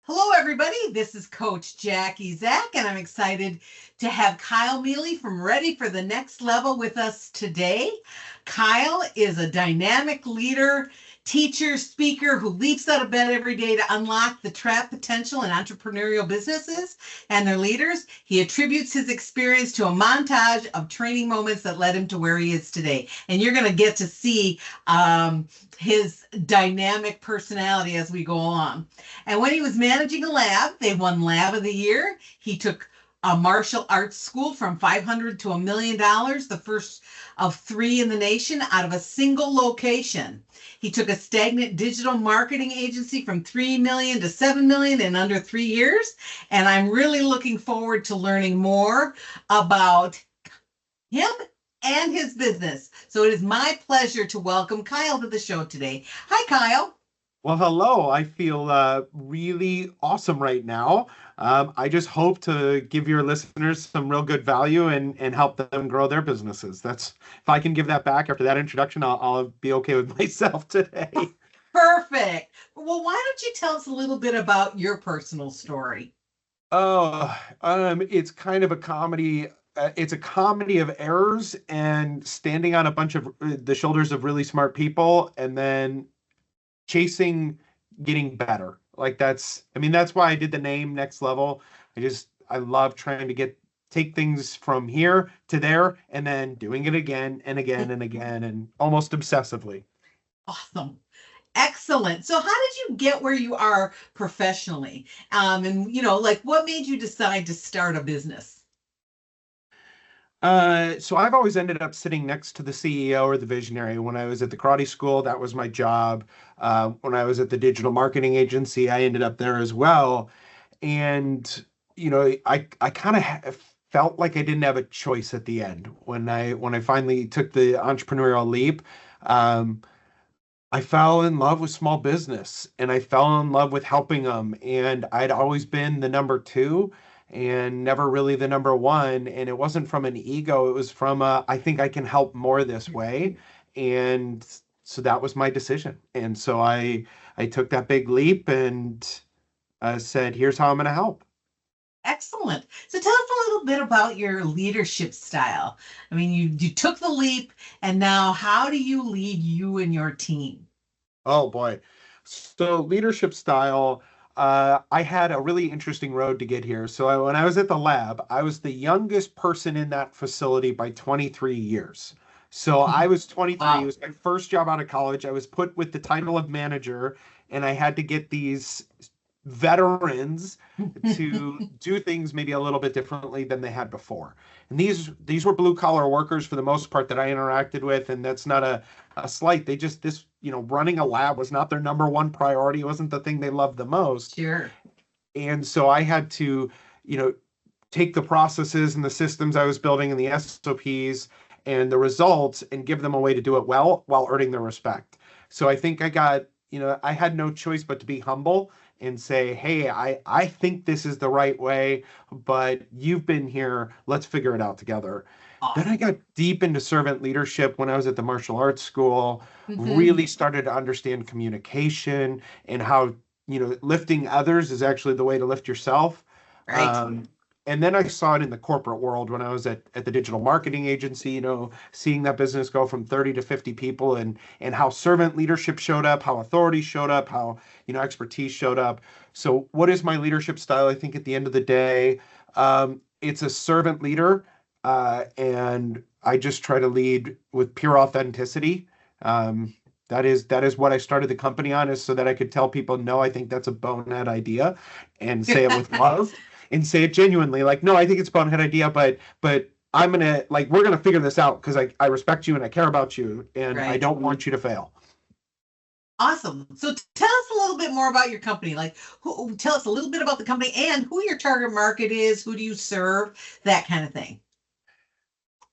Hello, everybody. This is Coach Jackie Zach, and I'm excited to have Kyle Mealy from Ready for the Next Level with us today. Kyle is a dynamic leader, teacher, speaker who leaps out of bed every day to unlock the trapped potential in entrepreneurial businesses and their leaders. He attributes his experience to a montage of training moments that led him to where he is today. And you're going to get to see his dynamic personality as we go along. And when he was managing a lab, they won Lab of the Year. He took a martial arts school from $500 to $1 million, the first of three in the nation out of a single location. He took a stagnant digital marketing agency from 3 million to 7 million in under 3 years. And I'm really looking forward to learning more about him and his business. So it is my pleasure to welcome Kyle to the show today. Hi, Kyle. Well, hello. I feel really awesome right now. I just hope to give your listeners some real good value and help them grow their businesses. That's if I can give that back after that introduction, I'll be okay with myself today. Perfect. Well, why don't you tell us a little bit about your personal story? It's kind of a comedy. It's a comedy of errors and standing on a bunch of the shoulders of really smart people, and then chasing getting better. That's why I did the name Next Level. I love trying to take things from here to there and then doing it again and again and again and almost obsessively. Awesome. Excellent. So how did you get where you are professionally? What made you decide to start a business? So I've always ended up sitting next to the CEO or the visionary. When I was at the karate school, that was my job. When I was at the digital marketing agency, I ended up there as well. And, I kind of felt like I didn't have a choice at the end. When I finally took the entrepreneurial leap, I fell in love with small business and I fell in love with helping them. And I'd always been the number two and never really the number one. And it wasn't from an ego, it was from I think I can help more this way. And so that was my decision. And so I took that big leap and said, here's how I'm going to help. Excellent. So tell us a little bit about your leadership style. I mean, you took the leap, and now how do you lead you and your team? Oh boy. So leadership style, I had a really interesting road to get here. When I was at the lab, I was the youngest person in that facility by 23 years. So I was 23. It Wow. was my first job out of college. I was put with the title of manager, and I had to get these veterans to do things maybe a little bit differently than they had before. And these were blue collar workers for the most part that I interacted with, and that's not a slight. They just running a lab was not their number one priority. It wasn't the thing they loved the most. Sure. And so I had to, you know, take the processes and the systems I was building and the SOPs and the results and give them a way to do it well while earning their respect. So I think I had no choice but to be humble and say, hey, I think this is the right way, but you've been here. Let's figure it out together. Then I Awesome. got deep into servant leadership when I was at the martial arts school, Hmm. really started to understand communication and how, lifting others is actually the way to lift yourself. Right. Um, and then I saw it in the corporate world when I was at the digital marketing agency, seeing that business go from 30 to 50 people and how servant leadership showed up, how authority showed up, how, expertise showed up. So what is my leadership style? I think at the end of the day, it's a servant leader, and I just try to lead with pure authenticity. That is what I started the company on, is so that I could tell people, no, I think that's a bonehead idea, and say it with love and say it genuinely. Like, no, I think it's a bonehead idea, but we're gonna figure this out because I respect you and I care about you and I Right. don't want you to fail. Awesome. So tell us a little bit more about your company. Tell us a little bit about the company and who your target market is. Who do you serve? That kind of thing.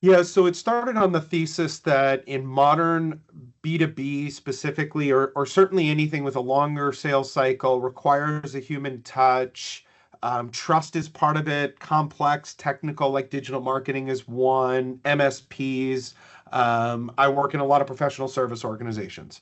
Yeah, so it started on the thesis that in modern B2B specifically, or certainly anything with a longer sales cycle, requires a human touch. Trust is part of it, complex, technical, like digital marketing is one, MSPs. I work in a lot of professional service organizations.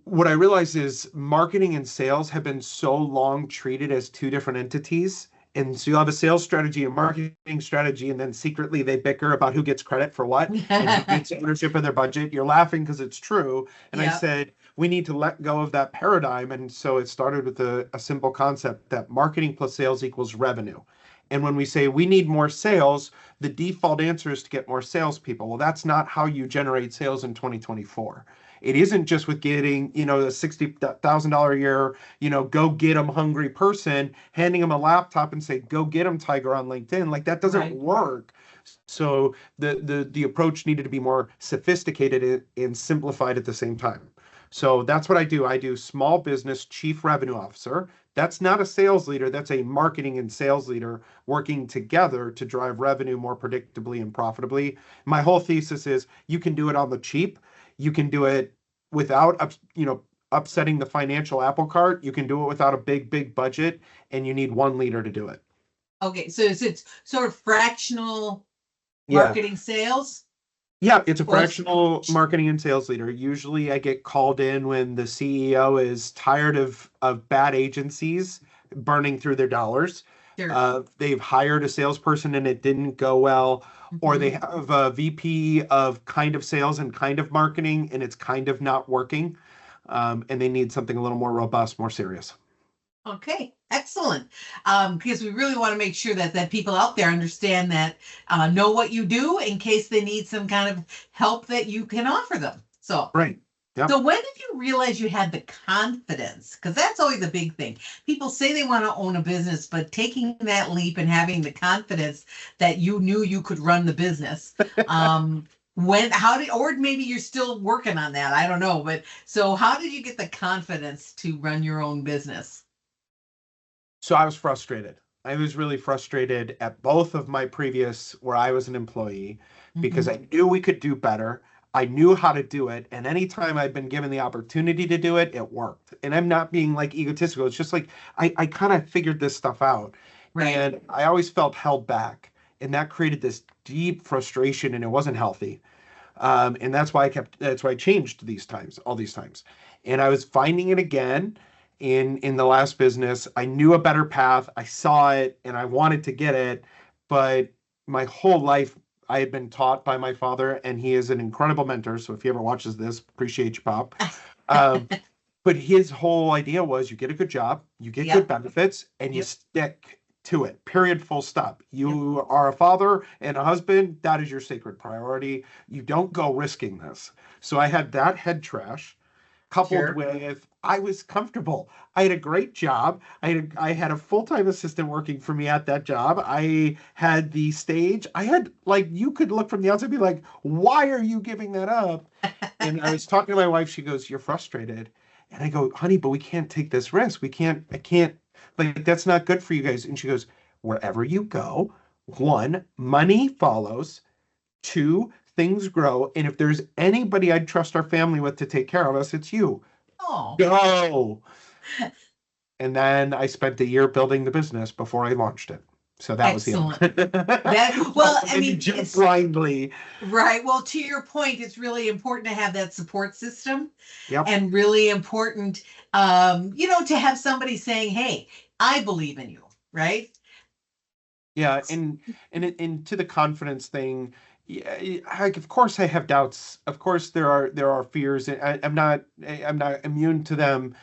what I realize is marketing and sales have been so long treated as two different entities. And so you'll have a sales strategy and marketing strategy, and then secretly they bicker about who gets credit for what and who gets ownership of their budget. You're laughing because it's true. And I Yep. said, we need to let go of that paradigm. And so it started with a simple concept that marketing plus sales equals revenue. And when we say we need more sales, the default answer is to get more salespeople. Well, that's not how you generate sales in 2024. It isn't just with getting, a $60,000 a year, go get them hungry person, handing them a laptop and say, go get them Tiger on LinkedIn. Like that doesn't Right. work. So the approach needed to be more sophisticated and simplified at the same time. So that's what I do. I do small business chief revenue officer. That's not a sales leader. That's a marketing and sales leader working together to drive revenue more predictably and profitably. My whole thesis is you can do it on the cheap. You can do it without, upsetting the financial apple cart. You can do it without a big budget, and you need one leader to do it. Okay, so it's sort of fractional Yeah. marketing sales. Yeah, it's a Well, fractional marketing and sales leader. Usually I get called in when the CEO is tired of bad agencies burning through their dollars. sure. They've hired a salesperson and it didn't go well, or they Mhm. have a VP of kind of sales and kind of marketing and it's kind of not working. And they need something a little more robust, more serious. Okay, excellent. Because we really want to make sure that people out there understand that, know what you do in case they need some kind of help that you can offer them. So, Right. Yep. so when did you realize you had the confidence? Because that's always a big thing. People say they want to own a business, but taking that leap and having the confidence that you knew you could run the business. How did, or maybe you're still working on that. I don't know. But so how did you get the confidence to run your own business? So I was frustrated. I was really frustrated at both of my previous where I was an employee because Mhm. I knew we could do better. I knew how to do it. And anytime I'd been given the opportunity to do it, it worked. And I'm not being like egotistical. It's just like I kind of figured this stuff out. Right. And I always felt held back. And that created this deep frustration and it wasn't healthy. And that's why I changed all these times. And I was finding it again in the last business. I knew a better path. I saw it and I wanted to get it, but my whole life I had been taught by my father, and he is an incredible mentor. So if he ever watches this, appreciate you, Pop. Um, but his whole idea was you get a good job, you get good Yep. benefits, and you Yep. stick to it. Period. Full stop. Yep. You are a father and a husband. That is your sacred priority. You don't go risking this. So I had that head trash coupled Sure. with I was comfortable. I had a great job. I had a full-time assistant working for me at that job. I had the stage. I had like you could look from the outside and be like, "Why are you giving that up?" And I was talking to my wife. She goes, "You're frustrated." And I go, "Honey, but we can't take this risk. We can't. I can't. Like that's not good for you guys." And she goes, "Wherever you go, one, money follows. Two, things grow. And if there's anybody I'd trust our family with to take care of us, it's you. Oh, Go." And then I spent a year building the business before I launched it. So that was the end. excellent. That well, I And you mean, jump it's blindly. right. Well, to your point, it's really important to have that support system Yep. and really important, to have somebody saying, "Hey, I believe in you," right? Yeah, and to the confidence thing, yeah, like of course I have doubts. Of course there are fears. And I'm not immune to them.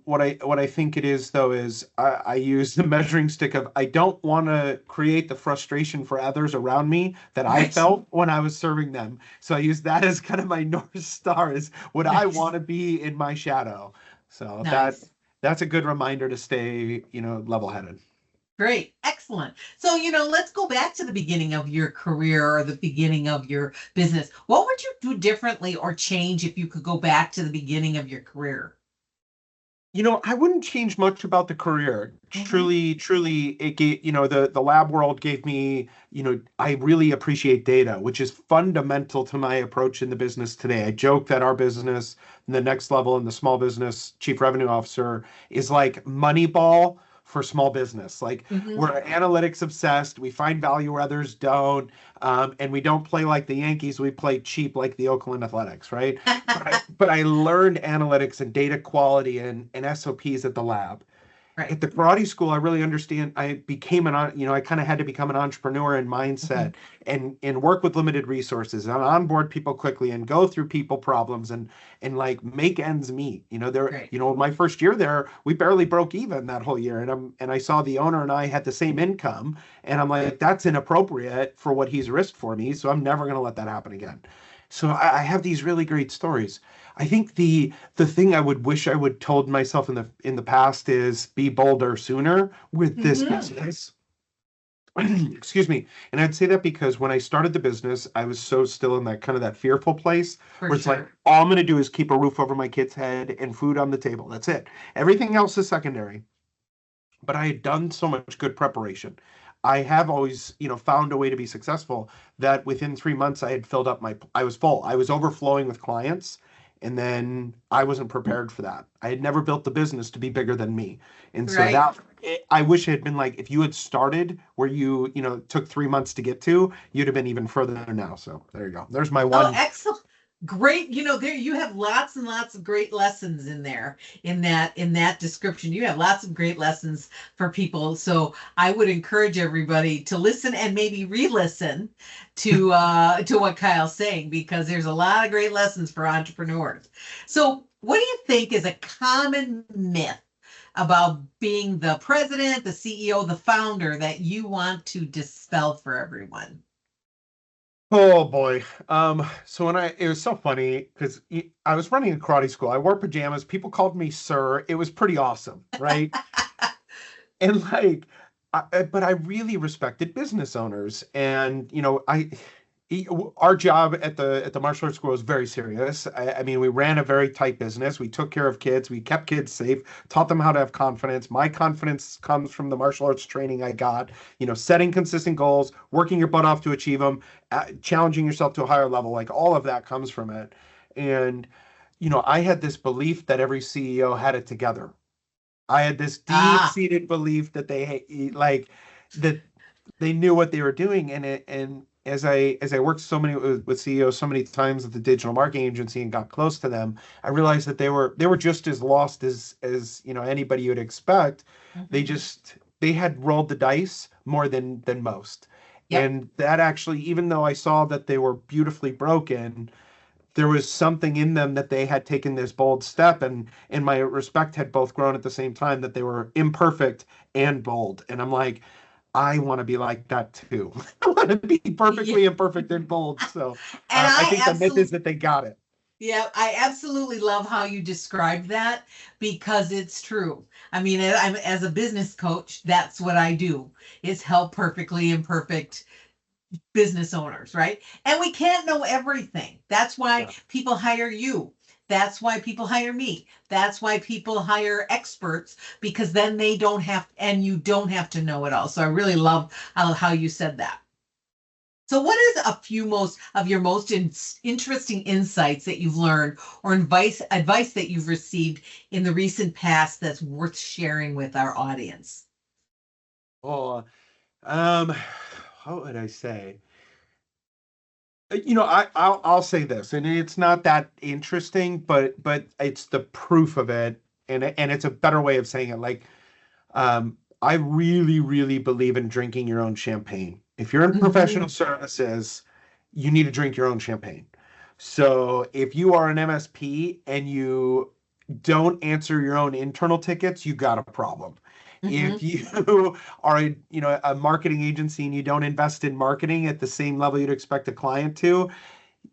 What I think it is though is I use the measuring stick of I don't want to create the frustration for others around me that I Right. felt when I was serving them. So I use that as kind of my North Star is what I Nice. want to be in my shadow. So Nice. that's a good reminder to stay, level-headed. Great. Excellent. So, let's go back to the beginning of your career or the beginning of your business. What would you do differently or change if you could go back to the beginning of your career? I wouldn't change much about the career. Hmm. Truly, it gave, the lab world gave me, I really appreciate data, which is fundamental to my approach in the business today. I joke that our business, the next level in the small business chief revenue officer, is like Moneyball for small business. Like Hmm. we're analytics obsessed. We find value where others don't. And we don't play like the Yankees. We play cheap like the Oakland Athletics, right? But I learned analytics and data quality and SOPs at the lab. Right. At the karate school, I really understand. I became I kind of had to become an entrepreneur in Hmm. mindset and work with limited resources and onboard people quickly and go through people problems and like make ends meet. Right. My first year there, we barely broke even that whole year. And I saw the owner and I had the same income. And I'm like, that's inappropriate for what he's risked for me. So I'm never going to let that happen again. So I have these really great stories. I think the thing I would wish I would told myself in the past is be bolder sooner with this Hmm. business. Excuse me. And I'd say that because when I started the business, I was so still in that kind of that fearful place For where it's like sure. all I'm going to do is keep a roof over my kid's head and food on the table. That's it. Everything else is secondary. But I had done so much good preparation. I have always, found a way to be successful that within 3 months I was full. I was overflowing with clients. And then I wasn't prepared for that. I had never built the business to be bigger than me. And so Right. I wish it had been like, if you had started where took 3 months to get to, you'd have been even further now. So there you go. There's my Oh, one. excellent. Great. There you have lots and lots of great lessons in there in that description. You have lots of great lessons for people. So I would encourage everybody to listen and maybe re-listen to what Kyle's saying because there's a lot of great lessons for entrepreneurs. So what do you think is a common myth about being the president, the CEO, the founder that you want to dispel for everyone? Oh boy. So it was so funny because I was running a karate school. I wore pajamas. People called me sir. It was pretty awesome, right? And like, but I really respected business owners, and our job at the martial arts school was very serious. I mean, we ran a very tight business. We took care of kids. We kept kids safe. Taught them how to have confidence. My confidence comes from the martial arts training I got. Setting consistent goals, working your butt off to achieve them, challenging yourself to a higher level. Like all of that comes from it. And I had this belief that every CEO had it together. I had this Ah, deep-seated belief that like that they knew what they were doing, and as I worked so many with CEOs so many times at the digital marketing agency and got close to them, I realized that they were just as lost as anybody you'd expect. mhm. They had rolled the dice more than most, Yep. and that actually, even though I saw that they were beautifully broken, there was something in them that they had taken this bold step, and my respect had both grown at the same time, that they were imperfect and bold. And I'm like, I want to be like that too. I want to be Yeah. perfectly imperfect and bold. So And I I think the myth is absolutely, that they got it. yeah, I absolutely love how you described that because it's true. I mean, as a business coach, that's what I do is help perfectly imperfect business owners, right? And we can't know everything. That's why Yeah. people hire you. That's why people hire me. That's why people hire experts because then they don't have, and you don't have to know it all. So I really love how you said that. So, what is a few most of your most interesting insights that you've learned, or advice that you've received in the recent past that's worth sharing with our audience? Oh, um, how would I say? I'll say this, and it's not that interesting, but it's the proof of it, and it's a better way of saying it. Like, I really, really believe in drinking your own champagne. If you're in Hmm. professional services, you need to drink your own champagne. So if you are an MSP and you don't answer your own internal tickets, you got a problem. Hmm. If you are a marketing agency and you don't invest in marketing at the same level you'd expect a client to,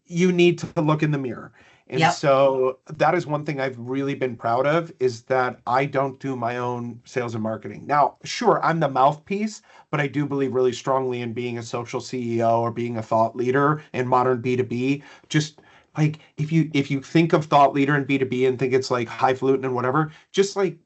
you need to look in the mirror. And Yep. so that is one thing I've really been proud of, is that I don't do my own sales and marketing. Now, sure, I'm the mouthpiece, but I do believe really strongly in being a social CEO or being a thought leader in modern B2B. Just like if you think of thought leader in B2B and think it's like highfalutin and whatever, just like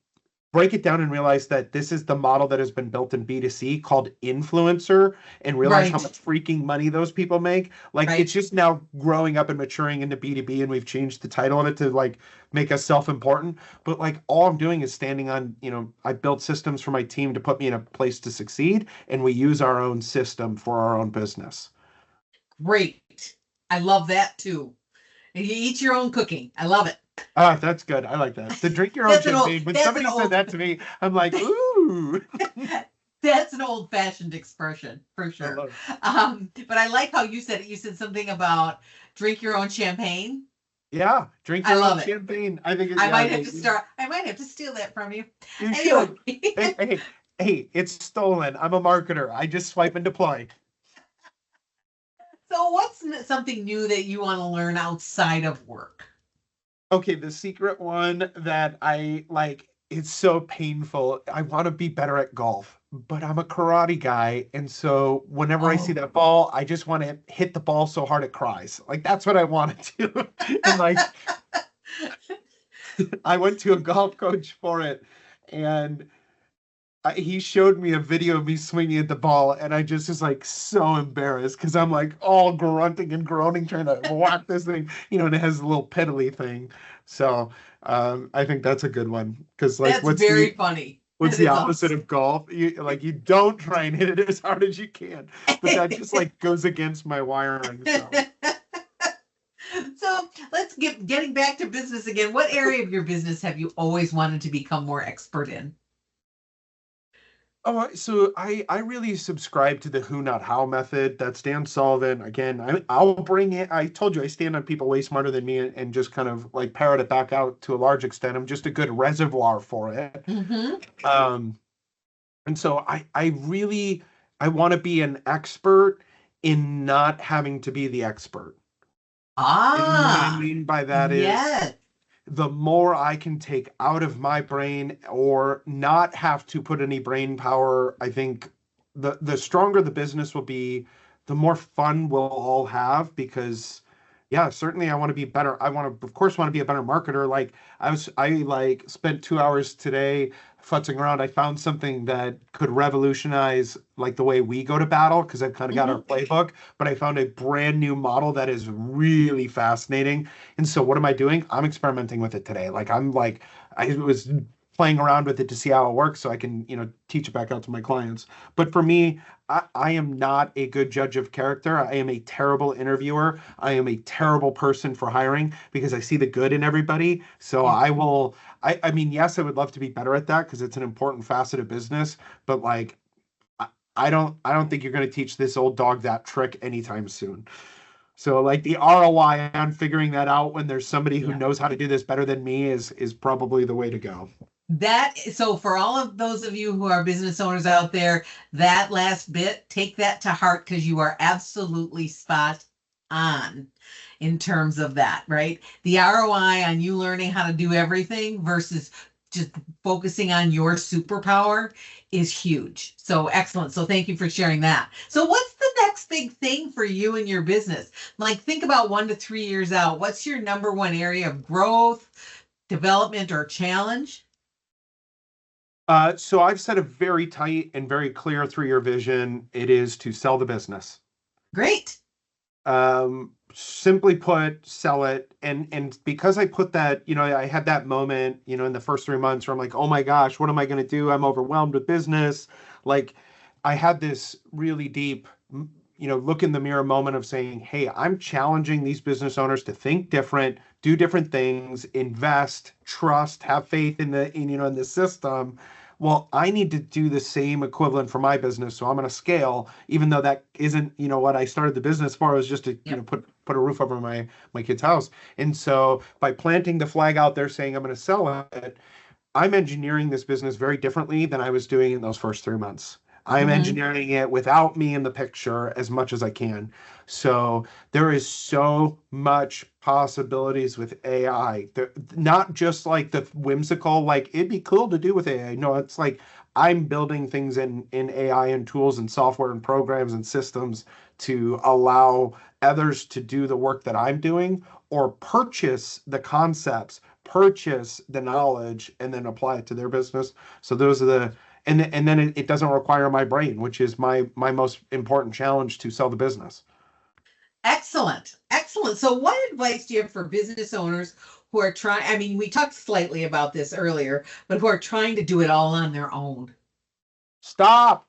break it down and realize that this is the model that has been built in B2C called influencer, and realize how Right, much freaking money those people make. Like right. it's just now growing up and maturing into B2B, and we've changed the title of it to like make us self-important. But like all I'm doing is standing on, I built systems for my team to put me in a place to succeed, and we use our own system for our own business. Great. I love that too. And you eat your own cooking. I love it. Ah, that's good. I like that. The drink your own champagne. When That's an somebody said old that to me, I'm like, ooh. that's an old fashioned expression for I sure. love it. But I like how you said it. You said something about drink your own champagne. Yeah, drink I your own love it. champagne. I think I yeah, might have to start. I might have to steal that from you. you Anyway, should. Hey, hey, hey, it's stolen. I'm a marketer. I just swipe and deploy. so what's something new that you want to learn outside of work? Okay, the secret one that I like, it's so painful. I want to be better at golf, but I'm a karate guy. And so whenever I see Oh, that ball, I just want to hit the ball so hard it cries. Like that's what I want to do. And like I went to a golf coach for it, and he showed me a video of me swinging at the ball, and I just was like so embarrassed because I'm like all grunting and groaning trying to whack this thing, and it has a little piddly thing. So I think that's a good one because like that's very funny. what's That the is opposite awesome. of golf? You don't try and hit it as hard as you can, but that just like goes against my wiring. So. So let's getting back to business again. What area of your business have you always wanted to become more expert in? Oh, so I really subscribe to the who not how method. That's Dan Sullivan. Again, I'll bring it. I told you I stand on people way smarter than me, and just kind of like parrot it back out to a large extent. I'm just a good reservoir for it. Mm-hmm. Um, and so I really I want to be an expert in not having to be the expert. And what I Ah, mean by that is yes. the more I can take out of my brain or not have to put any brain power, I think the stronger the business will be, the more fun we'll all have because yeah, certainly I want to be better. I want to, of course, want to be a better marketer. Like I like spent 2 hours today futzing around. I found something that could revolutionize like the way we go to battle because I've kind of got our Mm-hmm. playbook, but I found a brand new model that is really fascinating. And so what am I doing? I'm experimenting with it today. I was playing around with it to see how it works so I can, teach it back out to my clients. But for me, I am not a good judge of character. I am a terrible interviewer. I am a terrible person for hiring because I see the good in everybody. So Yeah. I will, I mean, yes, I would love to be better at that because it's an important facet of business, but like, I, I don't think you're going to teach this old dog that trick anytime soon. So like the ROI on figuring that out when there's somebody who Yeah. knows how to do this better than me is probably the way to go. So for all of those of you who are business owners out there, that last bit, take that to heart because you are absolutely spot on in terms of that, right? The ROI on you learning how to do everything versus just focusing on your superpower is huge. So excellent. So thank you for sharing that. So what's the next big thing for you and your business? Like think about 1 to 3 years out. What's your number one area of growth, development, or challenge? So I've set a very tight and very clear 3-year vision. It is to sell the business. Great. Simply put, sell it. And because I put that, I had that moment, in the first 3 months where I'm like, oh my gosh, what am I going to do? I'm overwhelmed with business. Like I had this really deep, look in the mirror moment of saying, hey, I'm challenging these business owners to think different, do different things, invest, trust, have faith in the system. Well, I need to do the same equivalent for my business. So I'm going to scale, even though that isn't, what I started the business for. It was just to, Yep. put a roof over my kid's house. And so by planting the flag out there saying I'm going to sell it, I'm engineering this business very differently than I was doing in those first 3 months. I'm Mm-hmm. engineering it without me in the picture as much as I can. So there is so much possibilities with AI. Not just like the whimsical, like it'd be cool to do with AI. No, it's like I'm building things in AI and tools and software and programs and systems to allow others to do the work that I'm doing or purchase the concepts purchase the knowledge and then apply it to their business. So those are the and then it doesn't require my brain, which is my most important challenge to sell the business. Excellent. Excellent. So, what advice do you have for business owners who are trying? I mean, we talked slightly about this earlier, but who are trying to do it all on their own? Stop.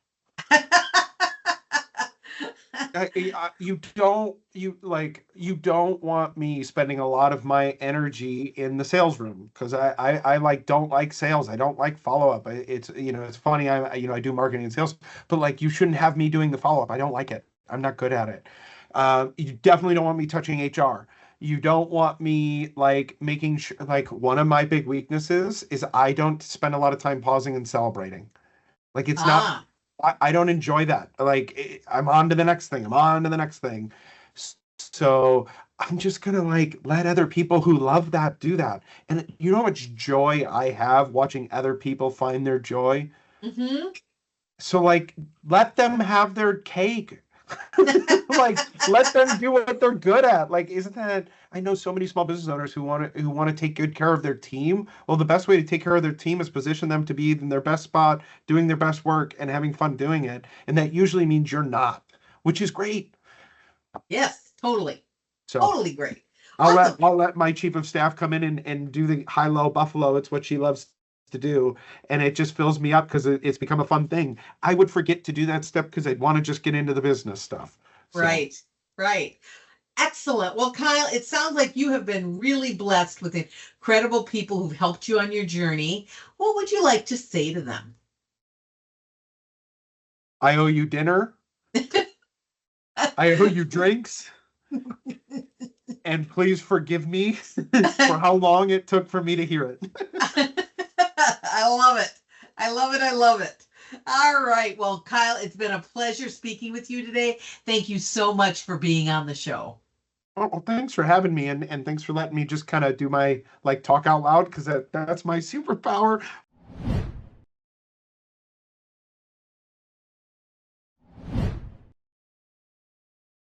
You don't want me spending a lot of my energy in the sales room because I like don't like sales. I don't like follow up. It's it's funny. I do marketing and sales, but like you shouldn't have me doing the follow up. I don't like it. I'm not good at it. You definitely don't want me touching HR. You don't want me like making sure, like one of my big weaknesses is I don't spend a lot of time pausing and celebrating. Like it's not, Ah, I don't enjoy that. Like I'm on to the next thing. I'm on to the next thing. So I'm just gonna like let other people who love that do that. And you know how much joy I have watching other people find their joy? mm-hmm. So like let them have their cake. Like let them do what they're good at. Like isn't that I know so many small business owners who want to take good care of their team. Well, the best way to take care of their team is position them to be in their best spot, doing their best work and having fun doing it. And that usually means you're not, which is great. Yes, totally. So Totally great. I'll let Awesome. I'll let my chief of staff come in and do the high low buffalo. It's what she loves to do, and it just fills me up because it's become a fun thing. I would forget to do that step because I'd want to just get into the business stuff. So Right. Right. Excellent. Well, Kyle, it sounds like you have been really blessed with incredible people who've helped you on your journey. What would you like to say to them? I owe you dinner. I owe you drinks, and please forgive me for how long it took for me to hear it. I love it. I love it. I love it. All right. Well, Kyle, it's been a pleasure speaking with you today. Thank you so much for being on the show. Oh, well, thanks for having me and thanks for letting me just kind of do my like talk out loud because that's my superpower.